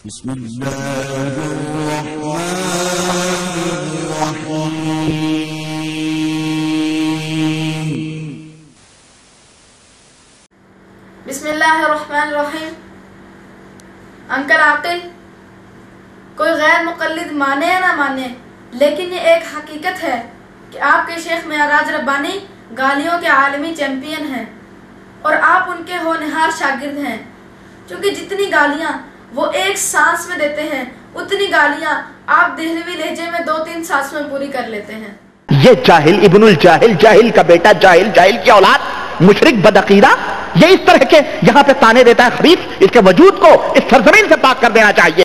بسم اللہ الرحمن الرحیم بسم اللہ الرحمن الرحیم۔ انکل عاقل، کوئی غیر مقلد مانے یا نہ مانے، لیکن یہ ایک حقیقت ہے کہ آپ کے شیخ معراج ربانی گالیوں کے عالمی چیمپئن ہیں اور آپ ان کے ہونہار شاگرد ہیں، کیونکہ جتنی گالیاں وہ ایک سانس میں دیتے ہیں اتنی گالیاں آپ دہلوی لہجے میں 2-3 سانس میں پوری کر لیتے ہیں۔ یہ جاہل ابن الجاہل، جاہل کا بیٹا، جاہل کی اولاد، مشرک بدعقیدہ، یہ اس طرح کے یہاں پہ تانے دیتا ہے خبیث، اس کے وجود کو اس سرزمین سے پاک کر دینا چاہیے۔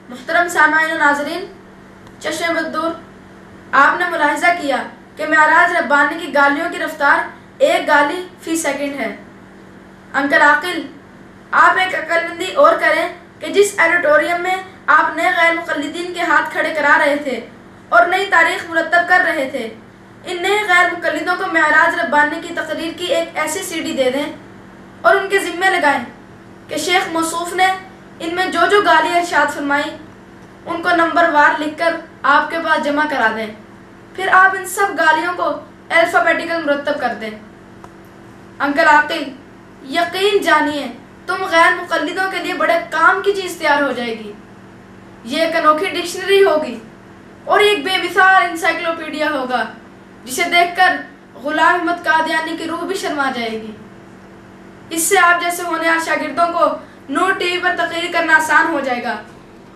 محترم سامعین و ناظرین، چشم بدور، آپ نے ملاحظہ کیا کہ معراج ربانی کی گالیوں کی رفتار 1 گالی فی سیکنڈ ہے۔ انکل عاقل، آپ ایک عقلمندی اور کریں کہ جس ایڈیٹوریم میں آپ نئے غیر مقلدین کے ہاتھ کھڑے کرا رہے تھے اور نئی تاریخ مرتب کر رہے تھے، ان نئے غیر مقلدوں کو معراج ربانی کی تقریر کی ایک ایسی سی ڈی دے دیں اور ان کے ذمے لگائیں کہ شیخ موصوف نے ان میں جو جو گالی ارشاد فرمائی ان کو نمبر وار لکھ کر آپ کے پاس جمع کرا دیں، پھر آپ ان سب گالیوں کو الفابیٹیکل مرتب کر دیں۔ انکل عاقل، یقین جانیے تم غیر مقلدوں کے لیے بڑے کام کی چیز تیار ہو جائے گی۔ یہ ایک انوکھی ڈکشنری ہوگی اور ایک بے مثال انسائکلوپیڈیا ہوگا جسے دیکھ کر غلام احمد قادیانی کی روح بھی شرما جائے گی۔ اس سے آپ جیسے ہونہار شاگردوں کو نور ٹی وی پر تقریر کرنا آسان ہو جائے گا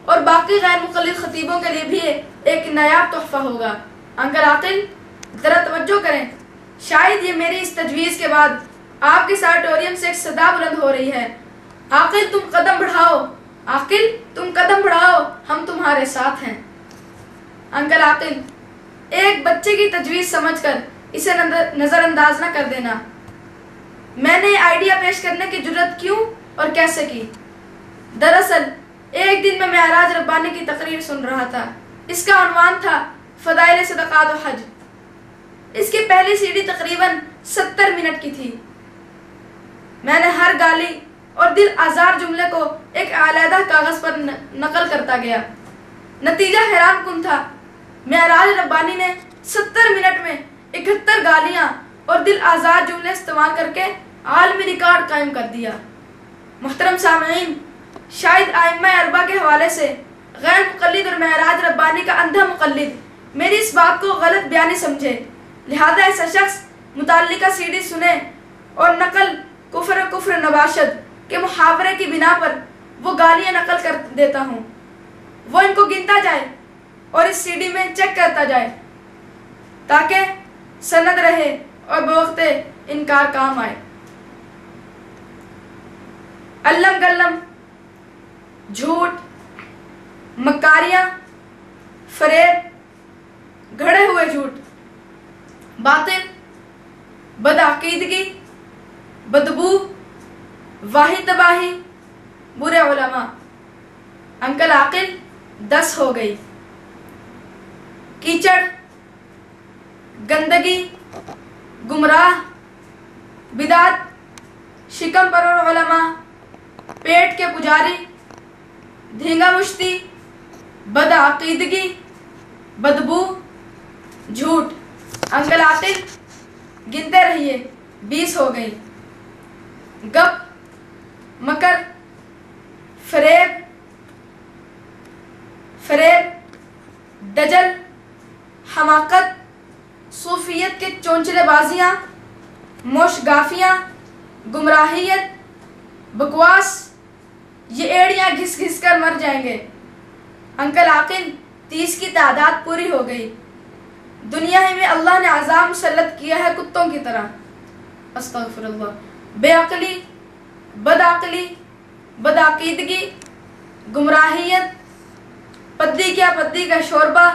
اور باقی غیر مقلد خطیبوں کے لیے بھی ایک نایاب تحفہ ہوگا۔ انکل عاقل، ذرا توجہ کریں، شاید یہ میری اس تجویز کے بعد آپ کے آڈیٹوریم سے ایک صدا بلند ہو رہی ہے، عاقل تم قدم بڑھاؤ، عاقل تم قدم بڑھاؤ، ہم تمہارے ساتھ ہیں۔ انکل عاقل، ایک بچے کی تجویز سمجھ کر اسے نظر انداز نہ کر دینا۔ میں نے آئیڈیا پیش کرنے کی جرت کیوں اور کیسے کی؟ دراصل ایک دن میں معراج ربانی کی تقریر سن رہا تھا، اس کا عنوان تھا فضائل صدقات و حج۔ اس کی پہلی سی ڈی تقریباً 70 منٹ کی تھی۔ میں نے ہر گالی اور دل آزار جملے کو ایک علیحدہ کاغذ پر نقل کرتا گیا۔ نتیجہ حیران کن تھا، معراج ربانی نے 70 منٹ میں 71 گالیاں اور دل آزار جملے استعمال کر کے عالمی ریکارڈ قائم کر دیا۔ محترم سامعین، شاید ائمہ اربعہ کے حوالے سے غیر مقلد اور معراج ربانی کا اندھا مقلد میری اس بات کو غلط بیانی سمجھے، لہذا ایسا شخص متعلقہ سی ڈی سنے اور نقل کفر نباشد کے محاورے کی بنا پر وہ گالیاں نقل کر دیتا ہوں، وہ ان کو گنتا جائے اور اس سی ڈی میں چیک کرتا جائے تاکہ سند رہے اور بوقت انکار کام آئے۔ علم گلم، جھوٹ، مکاریاں، فریب، گھڑے ہوئے جھوٹ، باطل، بدعقیدگی، بدبو، واہی تباہی، برے علماء۔ انکل عاقل، 10 ہو گئی۔ کیچڑ، گندگی، گمراہ، بدعت، شکم پرور علماء، پیٹ کے پجاری، دھینگا مشتی، بدعقیدگی، بدبو، جھوٹ۔ انکل عاقل، گنتے رہیے، 20 ہو گئی۔ گپ، مکر، فریب، دجل، حماقت، صوفیت کے چونچلے بازیاں، موشگافیاں، گمراہیت، بکواس، یہ ایڑیاں گھس گھس کر مر جائیں گے۔ انکل عاقل، 30 کی تعداد پوری ہو گئی۔ دنیا ہی میں اللہ نے عذاب مسلط کیا ہے کتوں کی طرح۔ استغفر اللہ۔ بے عقلی، بدعقلی، بدعقیدگی، گمراہیت، پدی کیا پدی کا شوربہ،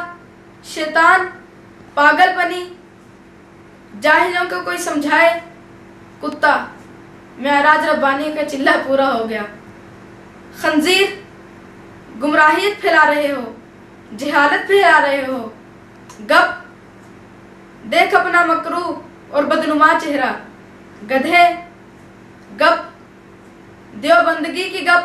شیطان، پاگل پنی، جاہلوں کو کوئی سمجھائے، کتا۔ معراج ربانی کا چلہ پورا ہو گیا۔ خنزیر، گمراہیت پھیلا رہے ہو، جہالت پھیلا رہے ہو۔ گپ، دیکھ اپنا مکروہ اور بدنما چہرہ۔ گدھے، گپ، دیوبندگی کی گپ،